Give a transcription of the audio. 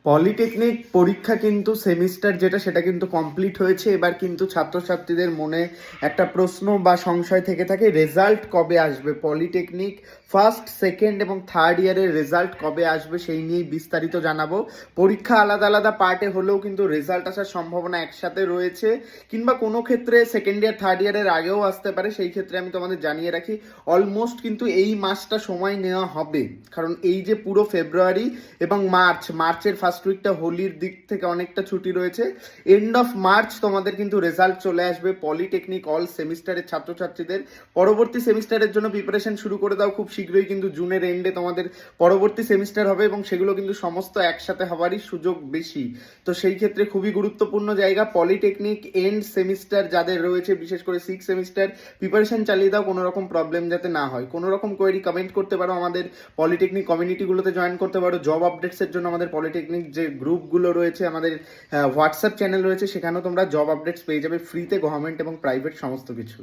Polytechnic পরীক্ষা কিন্তু semester যেটা সেটা কিন্তু কমপ্লিট হয়েছে। এবার কিন্তু ছাত্রছাত্রীদের মনে একটা প্রশ্ন বা সংশয় থেকে থাকে, রেজাল্ট কবে আসবে, পলিটেকনিক ফার্স্ট সেকেন্ড এবং থার্ড ইয়ারের রেজাল্ট কবে আসবে সেই নিয়েই বিস্তারিত জানাবো। পরীক্ষা আলাদা আলাদা পার্টে হলেও কিন্তু রেজাল্ট আসার সম্ভাবনা একসাথে রয়েছে, কিংবা কোনো ক্ষেত্রে সেকেন্ড ইয়ার থার্ড ইয়ারের আগেও আসতে পারে। সেই ক্ষেত্রে আমি তোমাদের জানিয়ে রাখি, অলমোস্ট কিন্তু এই মাসটা সময় নেওয়া হবে, কারণ এই যে পুরো ফেব্রুয়ারি এবং মার্চের ফার্স্ট উইকটা হোলির দিক থেকে অনেকটা ছুটি রয়েছে। এন্ড অফ মার্চ তোমাদের কিন্তু রেজাল্ট চলে আসবে পলিটেকনিক অল সেমিস্টারের ছাত্রছাত্রীদের। পরবর্তী সেমিস্টারের জন্য প্রিপারেশন শুরু করে দাও, খুব শীঘ্রই কিন্তু জুনের এন্ডে তোমাদের পরবর্তী সেমিস্টার হবে এবং সেগুলো কিন্তু সমস্ত একসাথে হওয়ারই সুযোগ বেশি। তো সেই ক্ষেত্রে খুবই গুরুত্বপূর্ণ জায়গা পলিটেকনিক এন্ড সেমিস্টার যাদের রয়েছে, বিশেষ করে 6 সেমিস্টার, প্রিপারেশন চালিয়ে দাও, কোনো রকম প্রবলেম যাতে না হয়। কোনো রকম কোয়েরি কমেন্ট করতে পারো, আমাদের পলিটেকনিক কমিউনিটিগুলোতে জয়েন করতে পারো। জব আপডেটসের জন্য আমাদের পলিটেকনিক যে গ্রুপগুলো রয়েছে, আমাদের হোয়াটসঅ্যাপ চ্যানেল রয়েছে, সেখানেও তোমরা জব আপডেটস পেয়ে যাবে ফ্রিতে, গভর্নমেন্ট এবং প্রাইভেট সমস্ত কিছু।